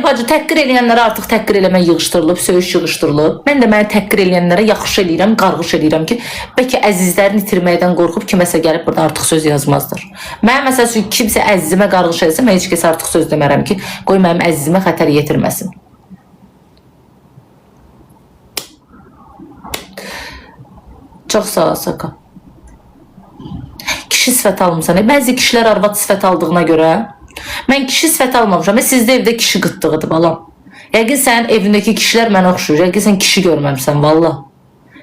bacı, təhqir eləyənlərə artıq təhqir eləmək yığışdırılıb, söyüş yığışdırılıb. Mən də mənə təhqir eləyənlərə yaxşı eləyirəm, qarğış eləyirəm ki, bəlkə əzizlərini itirməkdən qorxub kiməsə gəlib burada artıq söz yazmazdır. Mən məsəl üçün kimsə əzizimə qarğış eləsə, mən heç kəsə artıq söz demərəm ki, qoy mənim əzizimə xətər yetirməsin. Çox sağ ol, Saka. Kişi sifət almışsan. Bəzi kişilər arvad sifət aldığına görə mən kişi sifət almamışam. Sizdə evdə kişi qıtdığıdır balam. Yəqin sənin evindəki kişilər mənə oxşuyur. Yəqin sən kişi görməmişsən valla.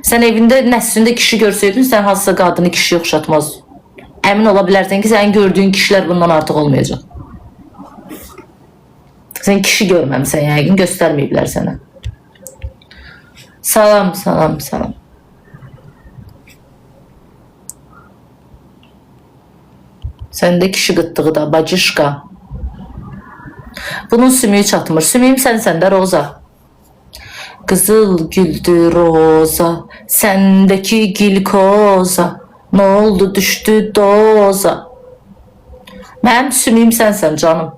Sən evində nəslində kişi görsəydin, sən hansısa qadını kişiyə oxşatmaz. Əmin ola bilərsən ki, sənin gördüyün kişilər bundan artıq olmayacaq. Sən kişi görməmişsən, yəqin göstərməyiblər sənə. Salam, salam, salam. Səndə kişi qıtdığı da, bacışqa. Bunun sümüyü çatmır. Sümüyüm sənsən də, Roza. Qızıl güldü Roza, səndəki gilkoza, nə oldu düşdü doza. Mənim sümüyüm sənsən canım.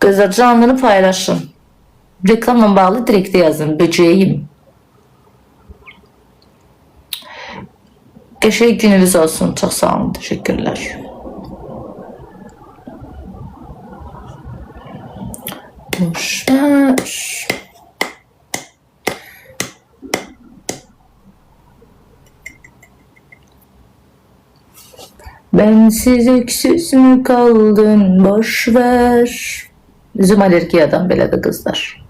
Qızlar canlını paylaşın. Reklamla bağlı direkte yazın. Böceğim. Qəşəng gününüz olsun. Çox sağ olun. Teşekkürler. Bensiz öksüz mü kaldın? Boş ver. Üzüm alergiyadan belədir qızlar.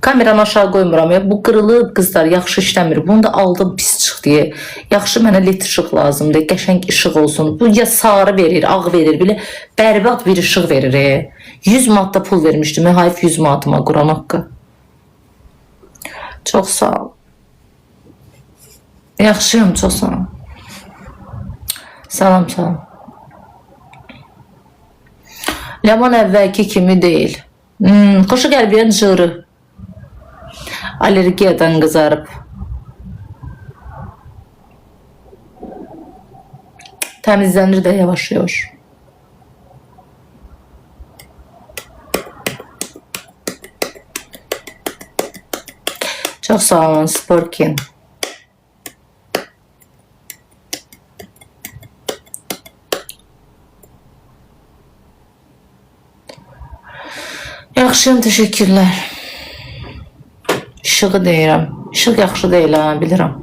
Kameranı aşağı qoymuram ya. Bu qırılıb qızlar, yaxşı işləmir. Bunu da aldım pis çıx deyə. Yaxşı mənə led işıq lazımdır. Qəşəng işıq olsun. Bu ya sarı verir, ağ verir. Belə bərbad bir işıq verir. 100 manat da pul vermişdim. Hayf 100 manatıma Quran haqqı. Çox sağ ol. Yaxşıyım, çox sağ ol. Salam, salam. Ləman əvvəlki kimi deyil. Xoşu qəlbiyyən cırı. Alergiyadan qızarıb. Təmizlənir də yavaş yavaş. Çox sağ olun, Sporkin. Yaxşıyım, teşekkürlər. İşığı deyirəm. İşıq yaxşı deyil ha, bilirəm.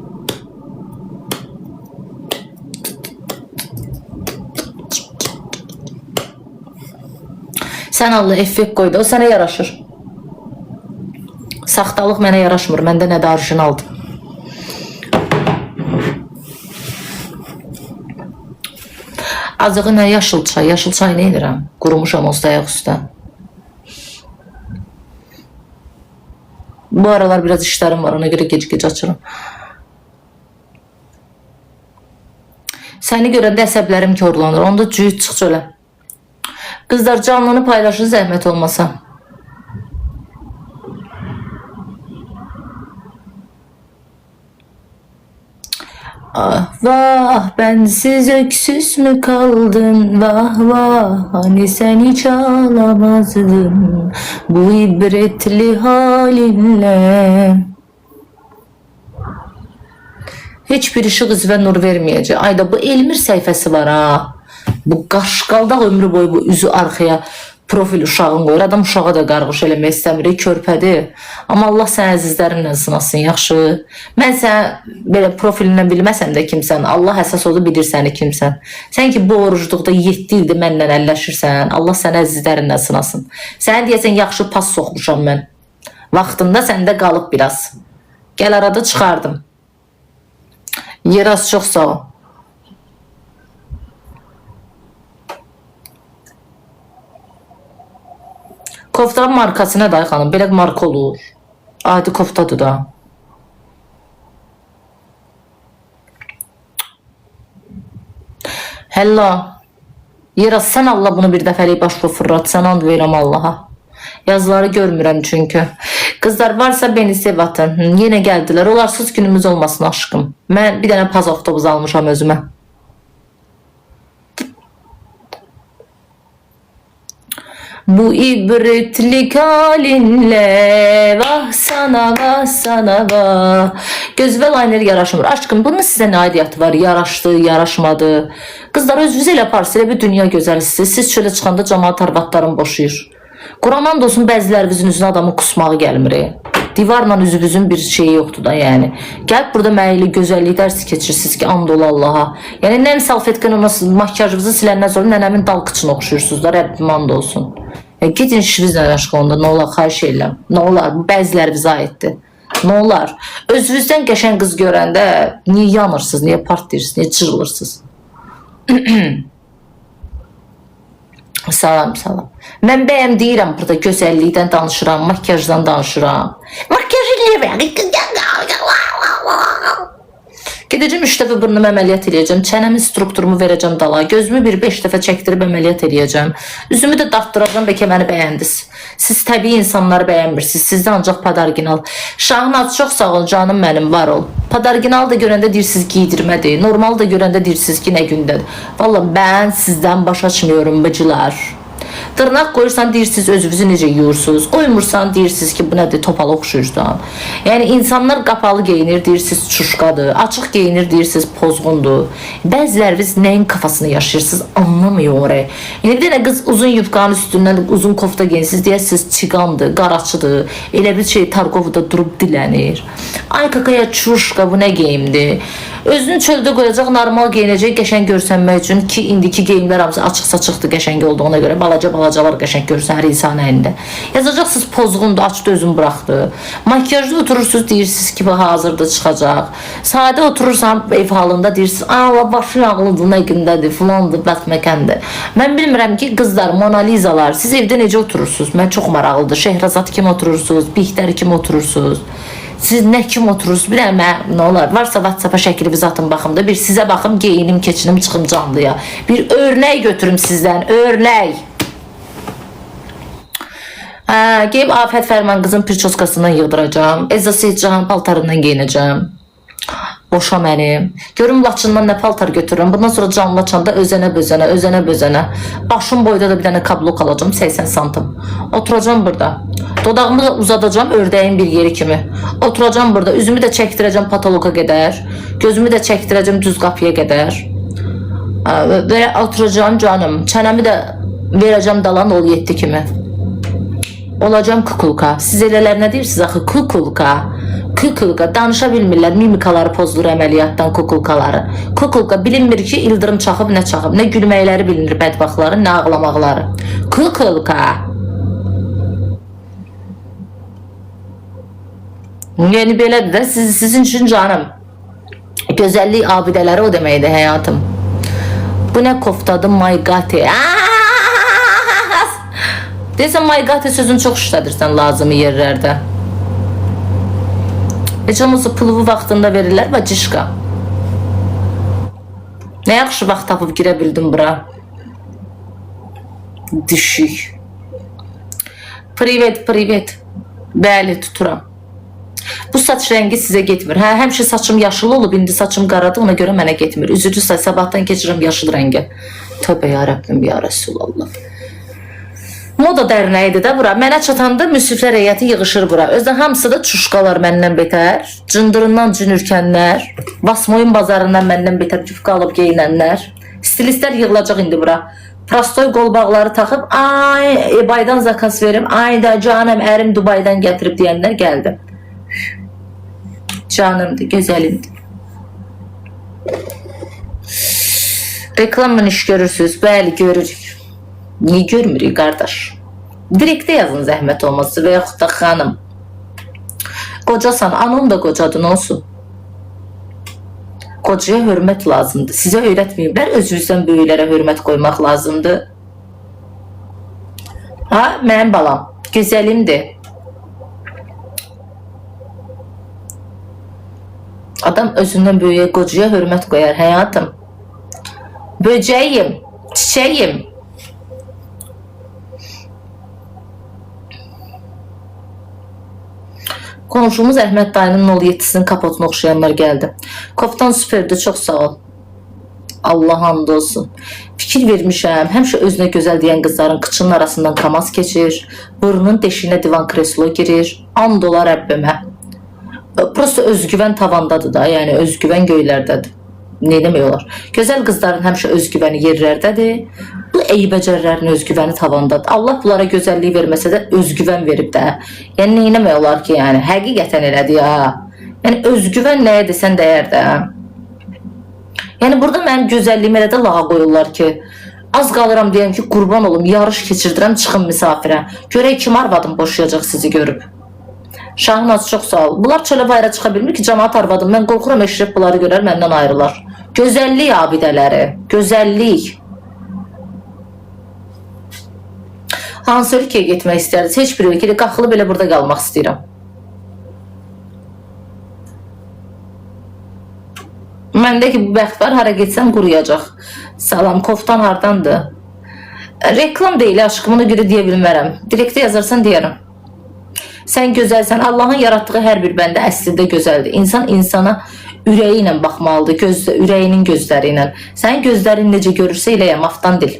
Sən Allah effekt qoydu, o sənə yaraşır. Saxtalıq mənə yaraşmır, məndə nə də orijinaldır. Azığı nə yaşıl çay, yaşıl çay nə edirəm? Qurumuşam olsa ayaq üstə. Bu aralar biraz işlerim var, ona göre gec-gec açırım. Səni görəndə əsəblərim korlanır, onda cüyüt çıx çölə. Qızlar canlını paylaşın, zəhmət olmasa. Ah vah, bensiz öksüz mü kaldın? Vah vah, hani sen hiç ağlamazdın bu ibretli halinle. Hiçbir ışık üzvə nur vermeyecek. Ayda bu Elmir səhifəsi var ha. Bu qaşqaldaq ömrü boyu bu üzü arxaya profil uşağın qoyur. Adam uşağa da qarğış eləmək istəmir, körpədir. Amma Allah sən əzizlərinlə sınasın, yaxşı. Mən sən belə profilindən bilməsəm də kimsən, Allah əsas odu bilir səni kimsən. Sən ki bu orucluqda 7 ildir mənlə əlləşirsən, Allah səni əzizlərinlə sınasın. Sən deyəsən yaxşı pas soxmuşam mən. Vaxtında səndə qalıb biraz. Gəl arada çıxardım. Yeraz, çox sağ ol. Koftanın markası nə day xanım? Belə marka olur. Adi koftadır da. Həlla. Yeraz, sən Allah bunu bir dəfəlik başqa fırlat. Sən and verirəm Allaha. Yazıları görmürəm çünkü. Kızlar varsa beni sev atın. Yine geldiler. Olarsız günümüz olmasın aşkım. Ben bir tane paz avtobus almışam özüme. Bu ibretlik halinle vah sana vah sana vah. Gözvel liner yaraşmır. Aşkım bunun size ne aidiyyatı var? Yaraşdı, yaraşmadı. Kızlar özünüz elə parsilə bir dünya gözəlsiniz. Siz çölə çıxanda camaat arvadların boşayır. Quraman da olsun bəzilərinizin üzünə adamın kusmağı gəlmir. Divarla üzünüzün bir şeyi yoktu da yani. Gəlib burada məyili gözəllik dərsi keçirsiniz ki, and ola Allaha. Yəni nəm salfetkan olmasın, makyajınızı siləndən sonra nənəmin dal kıçını oxşuyursunuz da, Rəbbim and olsun. Gidin işinizlə məşğul olun, nə olar, xahiş edirəm. Nə olar, bu bəziləri bizə aiddir. Nə olar, özünüzdən qəşəng qız görəndə niyə yanırsınız, niyə partlayırsınız, niyə çırılırsınız? Salam, salam. Mən bəyəm deyirəm burada gözəllikdən danışıram, makyajdan danışıram. Makyajı niyə bəyəm? Gedəcəm 3 dəfə burnumu əməliyyat edəcəm, çənəmin strukturumu verəcəm dala, gözümü bir 5 dəfə çəkdirib əməliyyat edəcəm, üzümü də dartdıracam, bəlkə məni bəyəndiniz. Siz təbii insanları bəyənmirsiniz, sizdə ancaq padarginal. Şahnaz çox sağ ol canım mənim, var ol. Padarginal da görəndə deyirsiniz giydirmədir, normal da görəndə deyirsiniz ki, nə gündədir. Vallahi mən sizdən baş açmıyorum bacılar. Dırnaq qoyursan deyirsiniz özünüzü necə yuyursunuz. Oymursan deyirsiniz ki bu nədir, topal oxşuyursan. Yəni insanlar qapalı geyinir deyirsiniz çuşqadır. Açıq geyinir deyirsiniz pozğundur. Bəziləriniz nəyin kafasını yaşayırsınız anlamıyor oraya. Yəni bir dənə qız uzun yufqanın üstündən uzun kofta geyinsiz deyirsiniz çiqandır, qaraçıdır. Elə bir şey Targovda durub dilənir. Ay kakaya çuşqa bu nə geyimdir. Özünü çöldə qoyacaq, normal geyinəcək, qəşəng görsənmək üçün ki, indiki geyimlər hamısı açıq-saçıqdır qəşəng olduğuna görə. Balacalar qəşəng görsən hər insan əlində. Yazacaqsınız pozğundur, açdı özünü buraxdı. Makyajda oturursunuz, deyirsiniz ki, bu hazırda çıxacaq. Sadə oturursan ev halında deyirsiniz, Allah başı yağlıdır, nə gündədir, filandır, bəxməkəndir. Mən bilmirəm ki, qızlar, Mona Lizalar, siz evdə necə oturursunuz? Mən çox maraqlıdır. Şehrazat kim oturursunuz? Bihter kim oturursunuz? Siz nə kim oturursunuz? Bir dənə nə olar? Varsa WhatsApp-a şəklinizi atın baxım da. Bir sizə baxım, geyinim, keçinim, çıxım canlıya. Bir örnək götürüm sizdən, örnək. Geyib Afət Fərman qızın pirçoskasından yığdıracağım. Ezza Seyidcahan paltarından geyinəcəm. Boşa məni. Görüm Laçından nə paltar götürürüm. Bundan sonra canlı Laçanda özənə. Başım boyda da bir dənə kablok alacağım 80 santim. Oturacağım burada. Dodağımı da uzadacağım ördəyin bir yeri kimi. Oturacağım burada. Üzümü də çəkdirəcəm patoloqa qədər. Gözümü də çəkdirəcəm düz qapıya qədər. Belə oturacağım canım. Çənəmi də verəcəm dalan ol 7 kimi. Olacağım kukulka. Siz elələr nə deyirsiniz axı? Kukulka. Danışa bilmirlər. Mimikaları pozulur əməliyyatdan kukulkaları. Kukulka bilinmir ki, ildırım çaxıb nə çaxıb. Nə gülməkləri bilinir bədbaxtları, nə ağlamaqları. Kukulka. Yəni belədir də sizin üçün canım. Gözəllik abidələri o deməkdir həyatım. Bu nə koftadır? My God. Deyəsən my God sözünü çox işlədirsən lazımı yerlərdə. Heç olmasa puluvu vaxtında verirlər və cişqa. Nə yaxşı vaxt tapıb girə bildim bura. Düşük. Privet. Bəli, tuturam. Bu saç rəngi sizə getmir. Həmişə saçım yaşıl olub, indi saçım qaradır, ona görə mənə getmir. Üzücü sabahdan keçirəm yaşıl rəngi. Tövbə ya Rəbbim, ya Rəsulallah. Moda dərnəyidir də bura. Mənə çatanda müsriflər heyəti yığışır bura. Özdən hamısı da çuşqalar məndən betər. Cındırından cünürkənlər. Vasmoyun bazarından məndən betər cüfqa alıb geyinənlər. Stilistlər yığılacaq indi bura. Prastoy qolbağları taxıb, ay ebaydan zakas verim, ay da canım ərim Dubaydan gətirib deyənlər gəldi. Canımdır, gözəlimdir. Reklamla iş görürsünüz, bəli görürük. Niyə görmürük qardaş? Direktə yazın zəhmət olması və yaxud da xanım. Qocasan, anam da qocadır, nə olsun? Qocaya hörmət lazımdır. Sizə öyrətməyiblər, özünüzdən böyüklərə hörmət qoymaq lazımdır. Ha, mənim balam, gözəlimdir. Adam özündən böyüyə, qocaya hörmət qoyar, həyatım. Böcəyim, çiçəyim. Qonşumuz Əhməd dayının 07-sinin kapotuna oxşayanlar gəldi. Koftan süperdi, çox sağ ol. Allah hamd olsun. Fikir vermişəm, həmişə özünə gözəl deyən qızların kıçının arasından kamaz keçir, burnunun deşiyinə divan kreslo girir. And olar Rəbbimə. Prosto özgüvən tavandadır da, yəni özgüvən göylərdədir. Neyləmək olar? Gözəl qızların həmişə özgüvəni yerlərdədir. Bu eybəcərlərin özgüvəni tavandadır. Allah bunlara gözəlliyi verməsə də özgüvən verib də. Yəni neyləmək olar ki, yəni həqiqətən elədir ya. Yəni özgüvən nəyə desən dəyər də. Yəni burada mənim gözəlliyim elə də lağa qoyurlar ki, az qalıram deyəm ki, qurban olum, yarış keçirdirəm, çıxın misafirə. Görək kim arvadım boşayacaq sizi görüb. Şahnaz çox sağ ol. Bunlar çölə bayra çıxa bilmir ki, cəmaat arvadım. Mən qorxuram Eşref bunları görər, məndən ayrılar. Gözəllik abidələri, gözəllik. Hansı ölkəyə getmək istərdiniz? Heç bir ölkədə qaxılı belə burada qalmaq istəyirəm. Məndə ki, bu bəxt var, hara getsəm quruyacaq. Salam, koftan hardandır? Reklam deyil, aşkım, ona görə deyə bilmərəm. Direktə yazarsan deyərəm. Sən gözəlsən, Allahın yaratdığı hər bir bəndə əslində gözəldir. İnsan insana ürəyi ilə baxmalıdır, ürəyinin gözləri ilə. Sənin gözlərin necə görürsə eləyəm, aftan dil.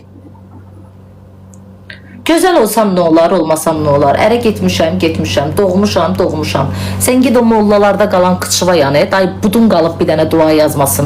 Gözəl olsam nə olar, olmasam nə olar? Ərə getmişəm, doğmuşam. Sən ged o mollalarda qalan qıçıva yanı, day budun qalıb bir dənə dua yazmasın.